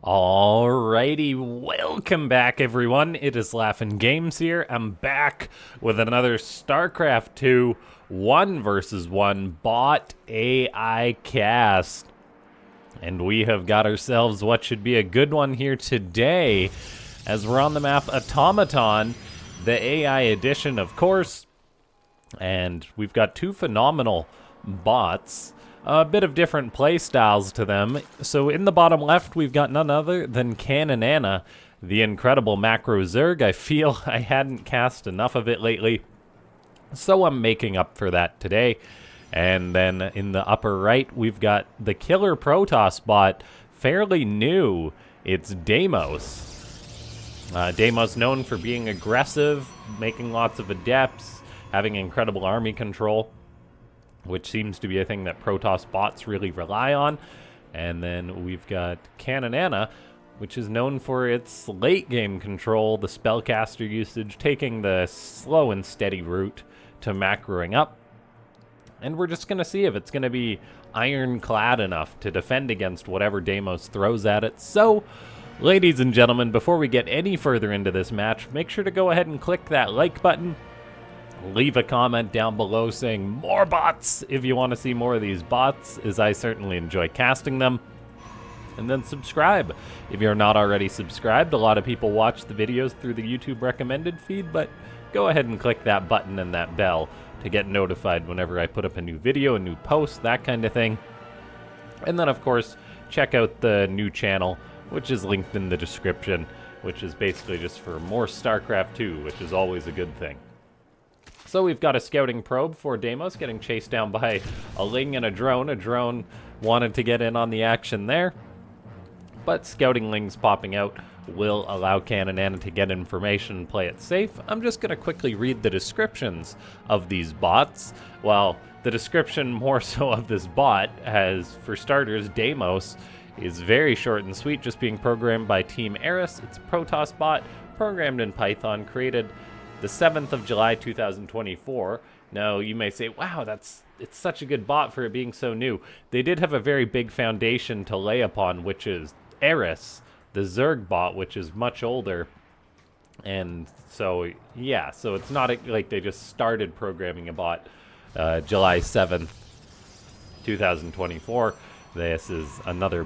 Alrighty, welcome back everyone. It is Laughin' Games here. I'm back with another Starcraft 2 1 versus 1 bot AI cast. And we have got ourselves what should be a good one here today, as we're on the map Automaton, the AI edition of course. And we've got two phenomenal bots. A bit of different play styles to them. So in the bottom left, we've got none other than Caninana, the incredible macro Zerg. I feel I hadn't cast enough of it lately, so I'm making up for that today. And then in the upper right, we've got the killer Protoss bot, fairly new. It's Deimos. Deimos known for being aggressive, making lots of adepts, having incredible army control, which seems to be a thing that Protoss bots really rely on. And then we've got Caninana, which is known for its late game control, the spellcaster usage, taking the slow and steady route to macroing up. And we're just going to see if it's going to be ironclad enough to defend against whatever Deimos throws at it. So, ladies and gentlemen, before we get any further into this match, make sure to go ahead and click that like button. Leave a comment down below saying more bots if you want to see more of these bots, as I certainly enjoy casting them. And then subscribe if you're not already subscribed. A lot of people watch the videos through the YouTube recommended feed, but go ahead and click that button and that bell to get notified whenever I put up a new video, a new post, that kind of thing. And then, of course, check out the new channel, which is linked in the description, which is basically just for more StarCraft 2, which is always a good thing. So we've got a scouting probe for Deimos getting chased down by a Ling and a drone. A drone wanted to get in on the action there, but scouting Lings popping out will allow Caninana to get information and play it safe. I'm just going to quickly read the descriptions of these bots. Well, the description more so of this bot has, for starters, Deimos is very short and sweet, just being programmed by Team Eris. It's a Protoss bot, programmed in Python, created the 7th of July 2024. Now, you may say, wow, it's such a good bot for it being so new. They did have a very big foundation to lay upon, which is Eris, the Zerg bot, which is much older. And so, yeah, so it's not like they just started programming a bot July 7th, 2024. This is another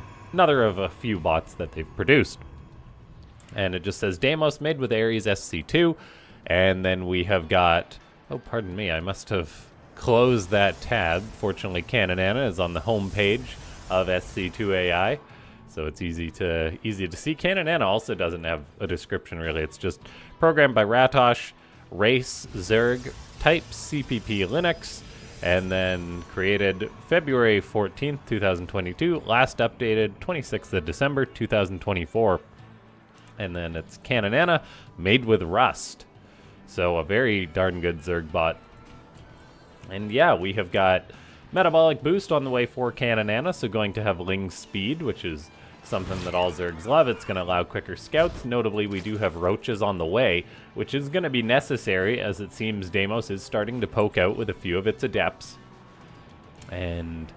of a few bots that they've produced. And it just says Deimos made with Ares SC2. And then we have got, oh, pardon me, I must have closed that tab. Fortunately, Caninana is on the home page of SC2AI, so it's easy to see. Caninana also doesn't have a description, really. It's just programmed by Ratosh, race Zerg, type CPP Linux, and then created February 14th, 2022, last updated 26th of December, 2024. And then it's Caninana, made with Rust. So a very darn good Zerg bot. And yeah, we have got metabolic boost on the way for Caninana, so going to have Ling speed, which is something that all Zergs love. It's going to allow quicker scouts. Notably, we do have roaches on the way, which is going to be necessary, as it seems Deimos is starting to poke out with a few of its adepts. And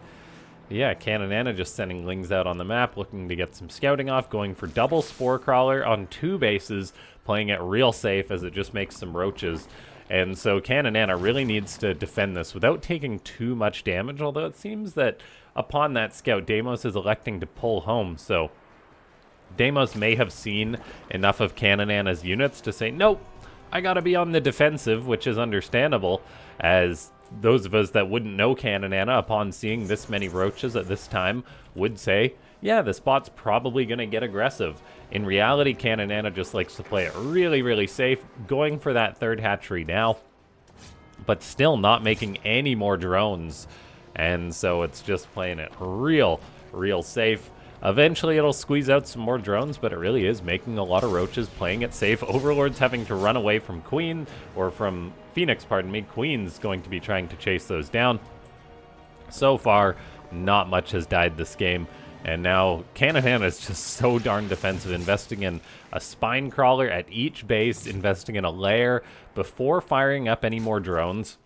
yeah, Caninana just sending Lings out on the map, looking to get some scouting off, going for double Spore Crawler on 2 bases, playing it real safe as it just makes some roaches. And so Caninana really needs to defend this without taking too much damage, although it seems that upon that scout, Deimos is electing to pull home. So Deimos may have seen enough of Caninana's units to say, nope, I gotta be on the defensive, which is understandable, as those of us that wouldn't know Caninana upon seeing this many roaches at this time would say, yeah, this bot's probably going to get aggressive. In reality, Caninana just likes to play it really, really safe, going for that third hatchery now, but still not making any more drones. And so it's just playing it real safe. Eventually it'll squeeze out some more drones, but it really is making a lot of roaches, playing it safe. Overlord's having to run away from Queen, or from Phoenix, pardon me. Queen's going to be trying to chase those down. So far, not much has died this game. And now Caninana is just so darn defensive, investing in a spine crawler at each base, investing in a lair before firing up any more drones.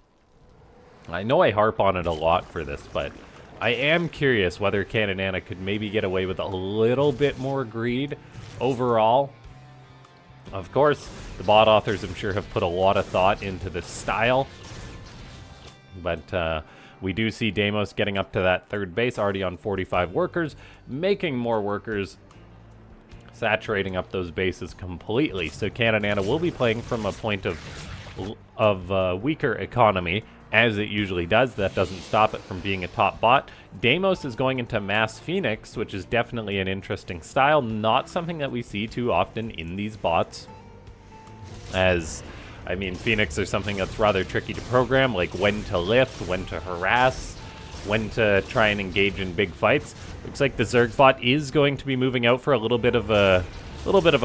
I know I harp on it a lot for this, but I am curious whether Caninana could maybe get away with a little bit more greed overall. Of course, the bot authors, I'm sure, have put a lot of thought into this style. But we do see Deimos getting up to that third base, already on 45 workers, making more workers, saturating up those bases completely. So Caninana will be playing from a point of weaker economy, as it usually does. That doesn't stop it from being a top bot. Deimos is going into Mass Phoenix, which is definitely an interesting style, not something that we see too often in these bots. As, I mean, Phoenix are something that's rather tricky to program, like when to lift, when to harass, when to try and engage in big fights. Looks like the Zerg bot is going to be moving out for a little bit of a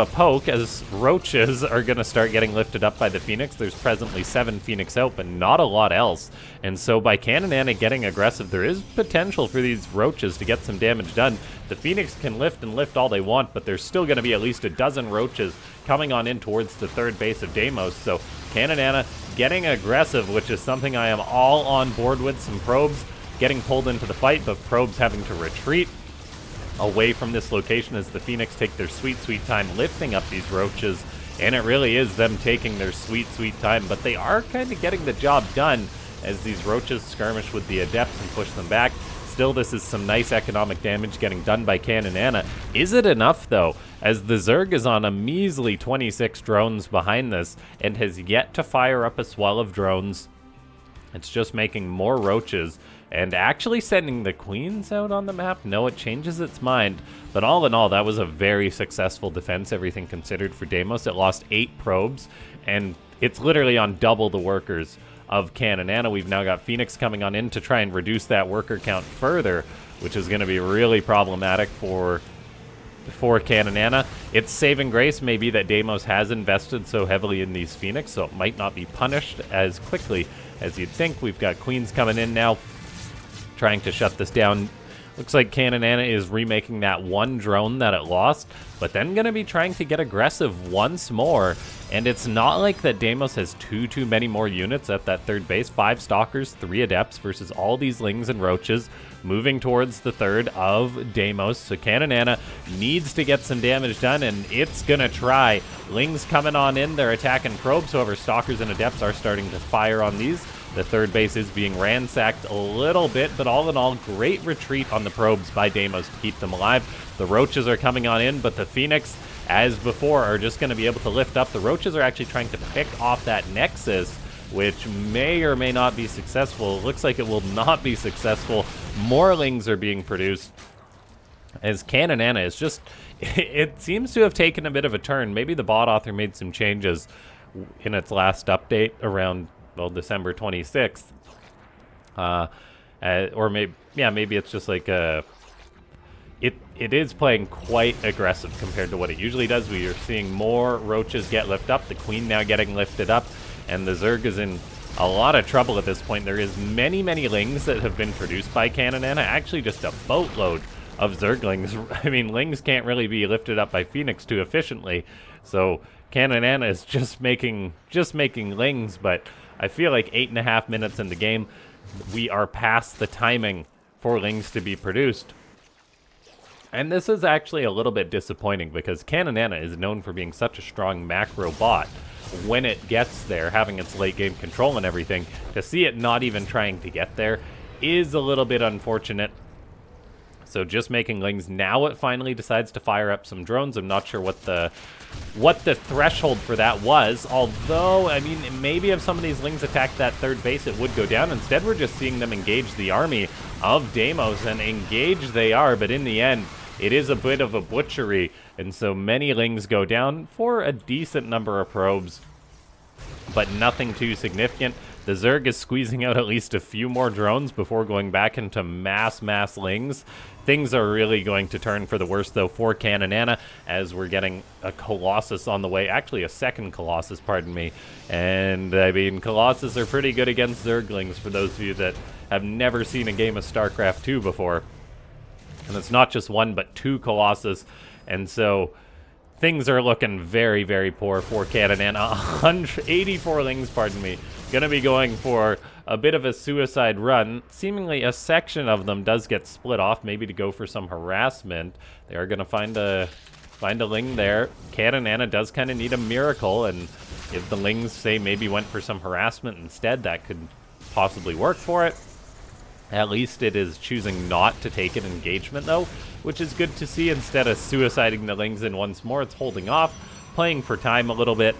poke, as roaches are going to start getting lifted up by the Phoenix. There's presently 7 Phoenix out, but not a lot else. And so by Caninana getting aggressive, there is potential for these roaches to get some damage done. The Phoenix can lift and lift all they want, but there's still going to be at least a dozen roaches coming on in towards the third base of Deimos. So Caninana getting aggressive, which is something I am all on board with. Some probes getting pulled into the fight, but probes having to retreat away from this location as the Phoenix take their sweet, sweet time lifting up these roaches. And it really is them taking their sweet, sweet time, but they are kind of getting the job done as these roaches skirmish with the Adepts and push them back. Still, this is some nice economic damage getting done by Caninana. Is it enough, though, as the Zerg is on a measly 26 drones behind this and has yet to fire up a swell of drones? It's just making more roaches and actually sending the queens out on the map. No, it changes its mind. But all in all, that was a very successful defense, everything considered, for Deimos. It lost 8 probes, and it's literally on double the workers of Caninana. We've now got Phoenix coming on in to try and reduce that worker count further, which is going to be really problematic for Caninana. Its saving grace may be that Deimos has invested so heavily in these Phoenix, so it might not be punished as quickly as you'd think. We've got queens coming in now, trying to shut this down. Looks like Caninana is remaking that one drone that it lost, but then going to be trying to get aggressive once more. And it's not like that Deimos has too many more units at that third base. 5 Stalkers, 3 Adepts versus all these Lings and Roaches moving towards the third of Deimos. So Caninana needs to get some damage done, and it's going to try. Lings coming on in, they're attacking probes. However, Stalkers and Adepts are starting to fire on these. The third base is being ransacked a little bit, but all in all, great retreat on the probes by Deimos to keep them alive. The roaches are coming on in, but the Phoenix, as before, are just going to be able to lift up. The roaches are actually trying to pick off that Nexus, which may or may not be successful. It looks like it will not be successful. More Lings are being produced, as Caninana is just... It seems to have taken a bit of a turn. Maybe the bot author made some changes in its last update around... well, December 26th, or maybe it's just like it is playing quite aggressive compared to what it usually does. We are seeing more roaches get lifted up, the queen now getting lifted up, and the Zerg is in a lot of trouble at this point. There is many Lings that have been produced by Caninana, actually just a boatload of Zerglings. I mean, Lings can't really be lifted up by Phoenix too efficiently, so Caninana is just making Lings, but I feel like 8.5 minutes in the game, we are past the timing for Lings to be produced. And this is actually a little bit disappointing because Caninana is known for being such a strong macro bot. When it gets there, having its late game control and everything, to see it not even trying to get there is a little bit unfortunate. So just making Lings. Now it finally decides to fire up some drones. I'm not sure what the threshold for that was. Although, I mean, maybe if some of these Lings attacked that third base, it would go down. Instead, we're just seeing them engage the army of Deimos, and engage they are. But in the end, it is a bit of a butchery. And so many Lings go down for a decent number of probes, but nothing too significant. The Zerg is squeezing out at least a few more drones before going back into mass Lings. Things are really going to turn for the worse, though, for Caninana, as we're getting a Colossus on the way. Actually, a second Colossus, pardon me. And, I mean, Colossus are pretty good against Zerglings, for those of you that have never seen a game of Starcraft 2 before. And it's not just one, but 2 Colossus. And so... things are looking very, very poor for Caninana. 184 lings, pardon me. Gonna be going for a bit of a suicide run. Seemingly a section of them does get split off, maybe to go for some harassment. They are gonna find a ling there. Caninana does kind of need a miracle, and if the lings, say, maybe went for some harassment instead, that could possibly work for it. At least it is choosing not to take an engagement, though, which is good to see. Instead of suiciding the lings in once more, it's holding off, playing for time a little bit,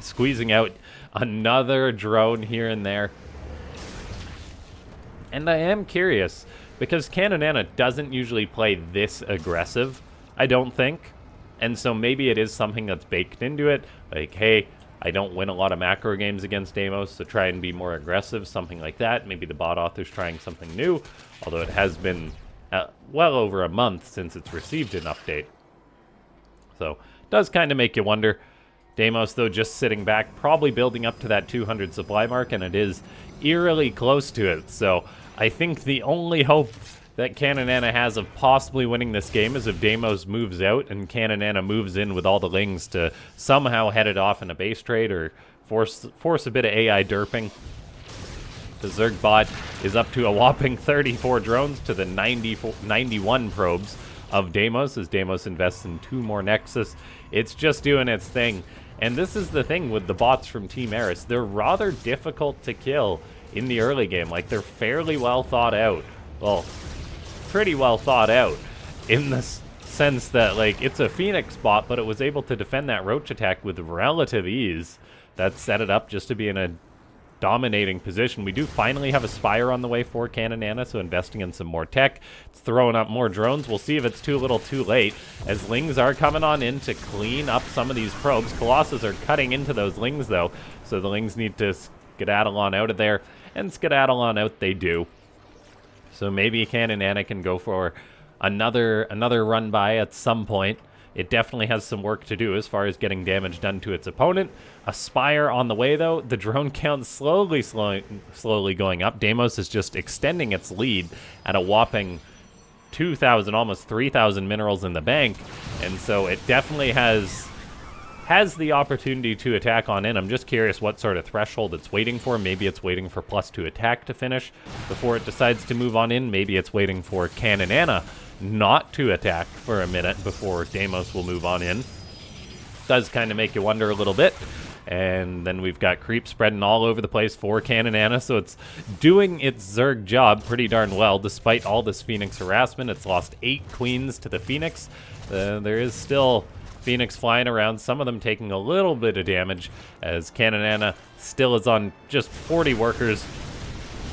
squeezing out another drone here and there. And I am curious, because Caninana doesn't usually play this aggressive, I don't think. And so maybe it is something that's baked into it, like, hey, I don't win a lot of macro games against Deimos, so try and be more aggressive, something like that. Maybe the bot author's trying something new, although it has been well over a month since it's received an update. So, it does kind of make you wonder. Deimos, though, just sitting back, probably building up to that 200 supply mark, and it is eerily close to it. So, I think the only hope that Caninana has of possibly winning this game is if Deimos moves out and Caninana moves in with all the lings to somehow head it off in a base trade or force a bit of AI derping. The Zerg bot is up to a whopping 34 drones to the 91 probes of Deimos, as Deimos invests in 2 more Nexus. It's just doing its thing. And this is the thing with the bots from Team Eris. They're rather difficult to kill in the early game. Like, they're fairly well thought out. Well, pretty well thought out in the sense that, like, it's a Phoenix bot, but it was able to defend that roach attack with relative ease. That set it up just to be in a dominating position. We do finally have a Spire on the way for Caninana, so investing in some more tech. It's throwing up more drones. We'll see if it's too little too late, as lings are coming on in to clean up some of these probes. Colossus are cutting into those lings, though, so the lings need to skedaddle on out of there, and skedaddle on out they do. So maybe Caninana can go for another run by at some point. It definitely has some work to do as far as getting damage done to its opponent. A Spire on the way, though. The drone count slowly going up. Deimos is just extending its lead at a whopping 2,000, almost 3,000 minerals in the bank. And so it definitely has the opportunity to attack on in. I'm just curious what sort of threshold it's waiting for. Maybe it's waiting for +2 attack to finish before it decides to move on in. Maybe it's waiting for Caninana not to attack for a minute before Deimos will move on in. Does kind of make you wonder a little bit. And then we've got creep spreading all over the place for Caninana, so it's doing its Zerg job pretty darn well, despite all this Phoenix harassment. It's lost 8 queens to the Phoenix. There is still Phoenix flying around, some of them taking a little bit of damage, as Caninana still is on just 40 workers.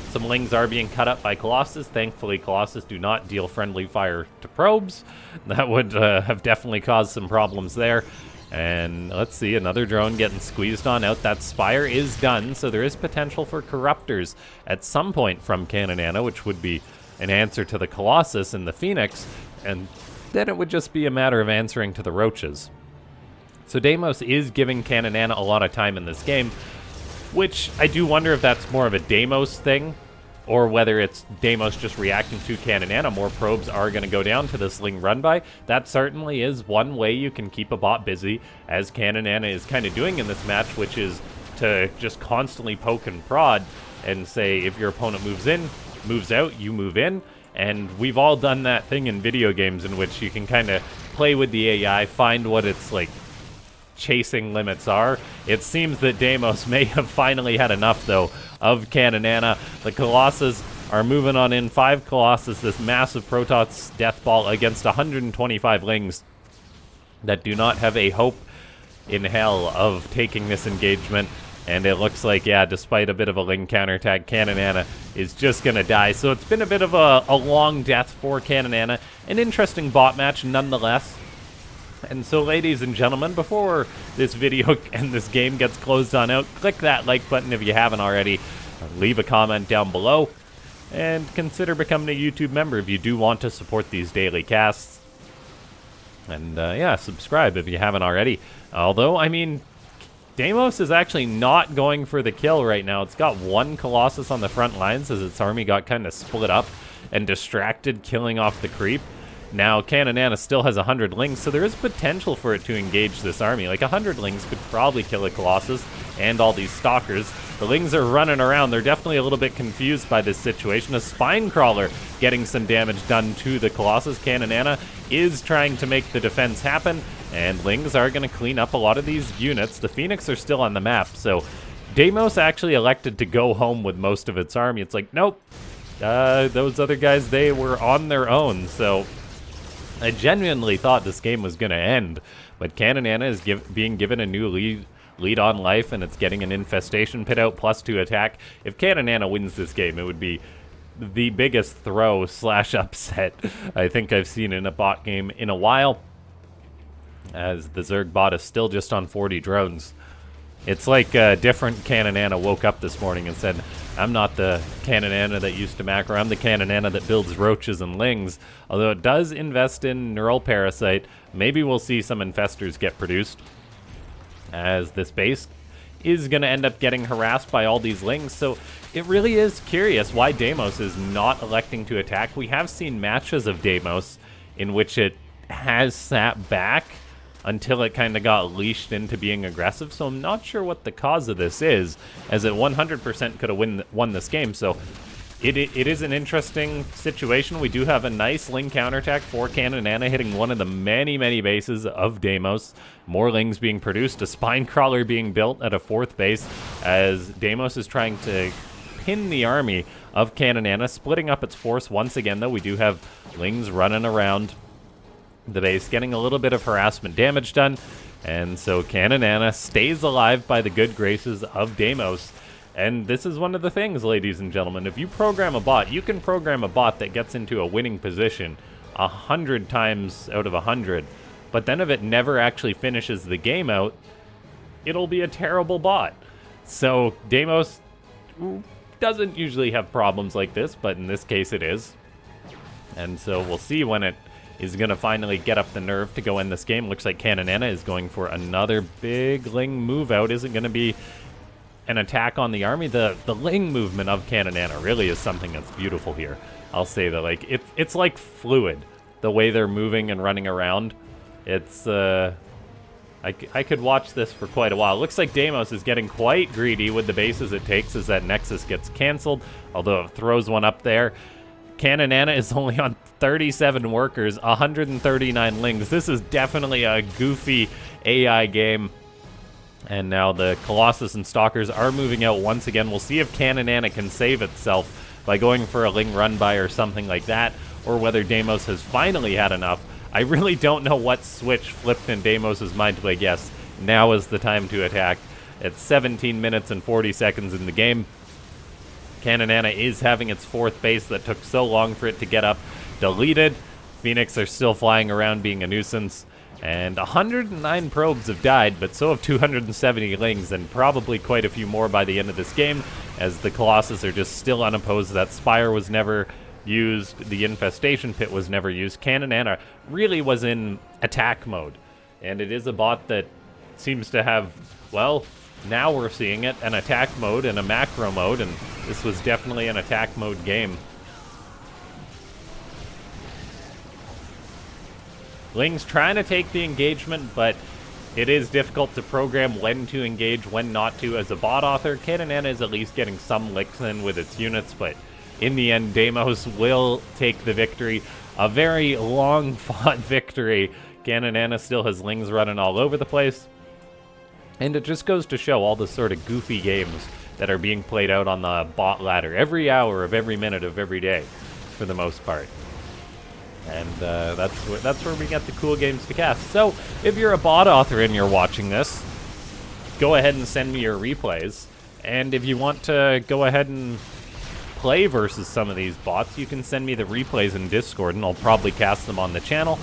Some lings are being cut up by Colossus. Thankfully, Colossus do not deal friendly fire to probes. That would have definitely caused some problems there. And let's see, another drone getting squeezed on out. That Spire is done, so there is potential for Corruptors at some point from Caninana, which would be an answer to the Colossus and the Phoenix, and then it would just be a matter of answering to the Roaches. So Deimos is giving Caninana a lot of time in this game, which I do wonder if that's more of a Deimos thing, or whether it's Deimos just reacting to Caninana. More probes are going to go down to this ling run by. That certainly is one way you can keep a bot busy, as Caninana is kind of doing in this match, which is to just constantly poke and prod and say, if your opponent moves in, moves out, you move in. And we've all done that thing in video games in which you can kind of play with the AI, find what its, like, chasing limits are. It seems that Deimos may have finally had enough, though, of Caninana. The Colossus are moving on in. 5 Colossus, this massive Protoss death ball against 125 lings that do not have a hope in hell of taking this engagement. And it looks like, yeah, despite a bit of a ling counterattack, Caninana is just going to die. So it's been a bit of a long death for Caninana. An interesting bot match, nonetheless. And so, ladies and gentlemen, before this video and this game gets closed on out, click that like button if you haven't already. Leave a comment down below. And consider becoming a YouTube member if you do want to support these daily casts. And, yeah, subscribe if you haven't already. Although, I mean, Deimos is actually not going for the kill right now. It's got 1 Colossus on the front lines as its army got kind of split up and distracted, killing off the creep. Now, Caninana still has 100 lings, so there is potential for it to engage this army. Like, 100 lings could probably kill a Colossus and all these Stalkers. The lings are running around. They're definitely a little bit confused by this situation. A Spine Crawler getting some damage done to the Colossus. Caninana is trying to make the defense happen, and lings are going to clean up a lot of these units. The Phoenix are still on the map, so Deimos actually elected to go home with most of its army. It's like, nope, those other guys, they were on their own, so I genuinely thought this game was going to end, but Caninana is being given a new lead on life, and it's getting an Infestation Pit out +2 attack. If Caninana wins this game, it would be the biggest throw / upset I think I've seen in a bot game in a while, as the Zerg bot is still just on 40 drones. It's like a different Caninana woke up this morning and said, I'm not the Caninana that used to macro, I'm the Caninana that builds roaches and lings. Although it does invest in Neural Parasite, maybe we'll see some Infestors get produced, as this base is going to end up getting harassed by all these lings. So it really is curious why Deimos is not electing to attack. We have seen matches of Deimos in which it has sat back until it kind of got leashed into being aggressive, so I'm not sure what the cause of this is, as it 100% could have won this game. So it is an interesting situation. We do have a nice ling counterattack for Caninana, hitting one of the many, many bases of Deimos. More lings being produced, a Spine Crawler being built at a 4th base, as Deimos is trying to pin the army of Caninana, splitting up its force once again, though. We do have lings running around the base, getting a little bit of harassment damage done, and so Caninana stays alive by the good graces of Deimos. And this is one of the things, ladies and gentlemen, if you program a bot, you can program a bot that gets into a winning position 100 times out of 100, but then if it never actually finishes the game out, it'll be a terrible bot. So Deimos doesn't usually have problems like this, but in this case it is. And so we'll see when it is going to finally get up the nerve to go in this game. Looks like Caninana is going for another big ling move out. Is it going to be an attack on the army? The ling movement of Caninana really is something that's beautiful here. I'll say that, like, it's like fluid, the way they're moving and running around. It's I could watch this for quite a while. Looks like Deimos is getting quite greedy with the bases it takes as that Nexus gets canceled, although it throws one up there. Caninana is only on 37 workers, 139 lings. This is definitely a goofy AI game. And now the Colossus and Stalkers are moving out once again. We'll see if Caninana can save itself by going for a ling run by or something like that, or whether Deimos has finally had enough. I really don't know what switch flipped in Deimos' mind to, I guess, now is the time to attack. It's 17 minutes and 40 seconds in the game. Caninana is having its 4th base that took so long for it to get up deleted. Phoenix are still flying around being a nuisance. And 109 probes have died, but so have 270 lings, and probably quite a few more by the end of this game, as the Colossus are just still unopposed. That Spire was never used, the Infestation Pit was never used. Caninana really was in attack mode, and it is a bot that seems to have, well, now we're seeing it, an attack mode and a macro mode, and this was definitely an attack mode game. Ling's trying to take the engagement, but it is difficult to program when to engage, when not to. As a bot author, Caninana is at least getting some licks in with its units, but in the end, Deimos will take the victory. A very long-fought victory. Caninana still has lings running all over the place. And it just goes to show all the sort of goofy games that are being played out on the bot ladder every hour of every minute of every day, for the most part. And that's where we get the cool games to cast. So, if you're a bot author and you're watching this, go ahead and send me your replays. And if you want to go ahead and play versus some of these bots, you can send me the replays in Discord, and I'll probably cast them on the channel.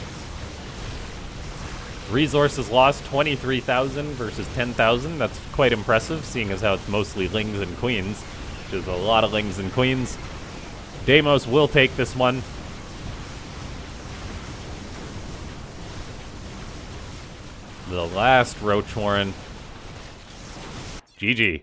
Resources lost, 23,000 versus 10,000. That's quite impressive, seeing as how it's mostly lings and queens, which is a lot of lings and queens. Deimos will take this one. The last Roach Warren. GG.